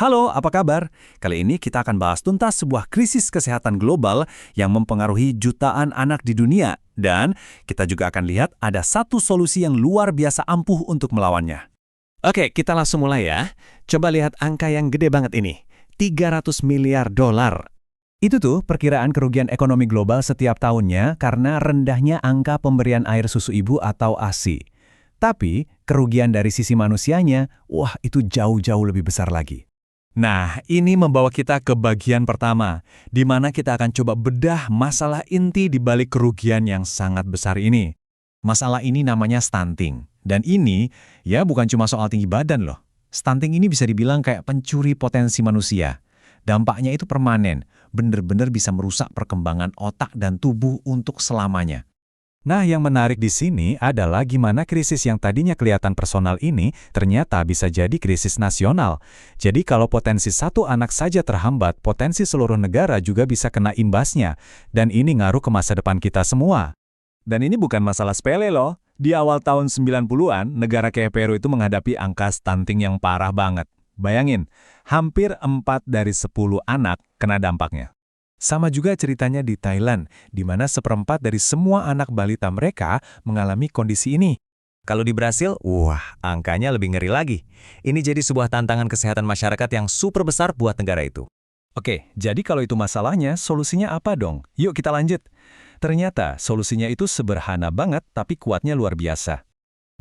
Halo, apa kabar? Kali ini kita akan bahas tuntas sebuah krisis kesehatan global yang mempengaruhi jutaan anak di dunia. Dan kita juga akan lihat ada satu solusi yang luar biasa ampuh untuk melawannya. Oke, kita langsung mulai ya. Coba lihat angka yang gede banget ini. 300 miliar dolar. Itu tuh perkiraan kerugian ekonomi global setiap tahunnya karena rendahnya angka pemberian air susu ibu atau ASI. Tapi kerugian dari sisi manusianya, wah itu jauh-jauh lebih besar lagi. Nah, ini membawa kita ke bagian pertama, di mana kita akan coba bedah masalah inti di balik kerugian yang sangat besar ini. Masalah ini namanya stunting. Dan ini, ya bukan cuma soal tinggi badan loh. Stunting ini bisa dibilang kayak pencuri potensi manusia. Dampaknya itu permanen, bener-bener bisa merusak perkembangan otak dan tubuh untuk selamanya. Nah, yang menarik di sini adalah gimana krisis yang tadinya kelihatan personal ini ternyata bisa jadi krisis nasional. Jadi kalau potensi satu anak saja terhambat, potensi seluruh negara juga bisa kena imbasnya. Dan ini ngaruh ke masa depan kita semua. Dan ini bukan masalah sepele loh. Di awal tahun 90-an, negara kayak Peru itu menghadapi angka stunting yang parah banget. Bayangin, hampir 4 dari 10 anak kena dampaknya. Sama juga ceritanya di Thailand, di mana 1/4 dari semua anak balita mereka mengalami kondisi ini. Kalau di Brasil, wah, angkanya lebih ngeri lagi. Ini jadi sebuah tantangan kesehatan masyarakat yang super besar buat negara itu. Oke, jadi kalau itu masalahnya, solusinya apa dong? Yuk kita lanjut. Ternyata solusinya itu sederhana banget tapi kuatnya luar biasa.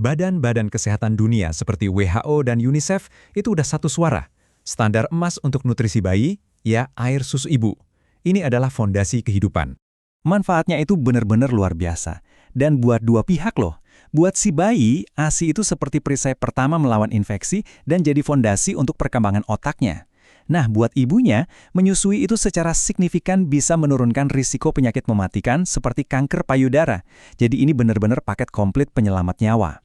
Badan-badan kesehatan dunia seperti WHO dan UNICEF itu udah satu suara. Standar emas untuk nutrisi bayi, ya air susu ibu. Ini adalah fondasi kehidupan. Manfaatnya itu benar-benar luar biasa. Dan buat dua pihak loh. Buat si bayi, ASI itu seperti perisai pertama melawan infeksi dan jadi fondasi untuk perkembangan otaknya. Nah, buat ibunya, menyusui itu secara signifikan bisa menurunkan risiko penyakit mematikan seperti kanker payudara. Jadi ini benar-benar paket komplit penyelamat nyawa.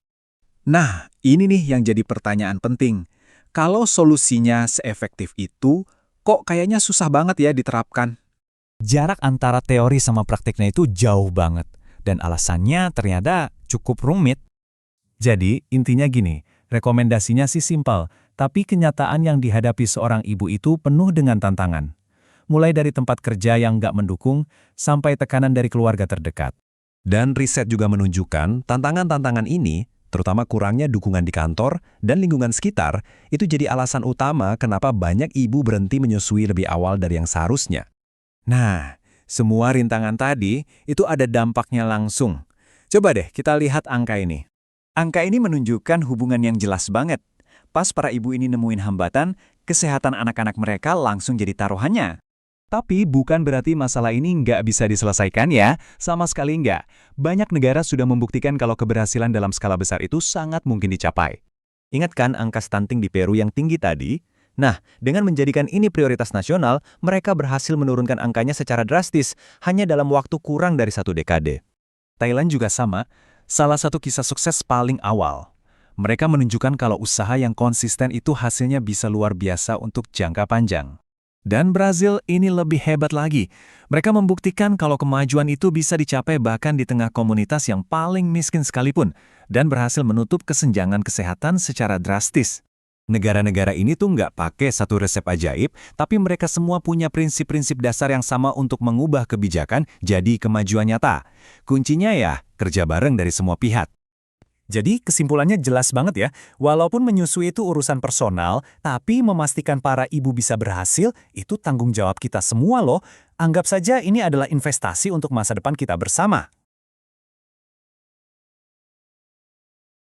Nah, ini nih yang jadi pertanyaan penting. Kalau solusinya seefektif itu, kok kayaknya susah banget ya diterapkan? Jarak antara teori sama praktiknya itu jauh banget. Dan alasannya ternyata cukup rumit. Jadi, intinya gini, rekomendasinya sih simpel, tapi kenyataan yang dihadapi seorang ibu itu penuh dengan tantangan. Mulai dari tempat kerja yang nggak mendukung, sampai tekanan dari keluarga terdekat. Dan riset juga menunjukkan tantangan-tantangan ini, terutama kurangnya dukungan di kantor dan lingkungan sekitar, itu jadi alasan utama kenapa banyak ibu berhenti menyusui lebih awal dari yang seharusnya. Nah, semua rintangan tadi itu ada dampaknya langsung. Coba deh kita lihat angka ini. Angka ini menunjukkan hubungan yang jelas banget. Pas para ibu ini nemuin hambatan, kesehatan anak-anak mereka langsung jadi taruhannya. Tapi bukan berarti masalah ini nggak bisa diselesaikan ya, sama sekali nggak. Banyak negara sudah membuktikan kalau keberhasilan dalam skala besar itu sangat mungkin dicapai. Ingat kan angka stunting di Peru yang tinggi tadi? Nah, dengan menjadikan ini prioritas nasional, mereka berhasil menurunkan angkanya secara drastis, hanya dalam waktu kurang dari 1 dekade. Thailand juga sama, salah satu kisah sukses paling awal. Mereka menunjukkan kalau usaha yang konsisten itu hasilnya bisa luar biasa untuk jangka panjang. Dan Brasil ini lebih hebat lagi. Mereka membuktikan kalau kemajuan itu bisa dicapai bahkan di tengah komunitas yang paling miskin sekalipun, dan berhasil menutup kesenjangan kesehatan secara drastis. Negara-negara ini tuh nggak pakai satu resep ajaib, tapi mereka semua punya prinsip-prinsip dasar yang sama untuk mengubah kebijakan jadi kemajuan nyata. Kuncinya ya, kerja bareng dari semua pihak. Jadi kesimpulannya jelas banget ya, walaupun menyusui itu urusan personal, tapi memastikan para ibu bisa berhasil, itu tanggung jawab kita semua loh. Anggap saja ini adalah investasi untuk masa depan kita bersama.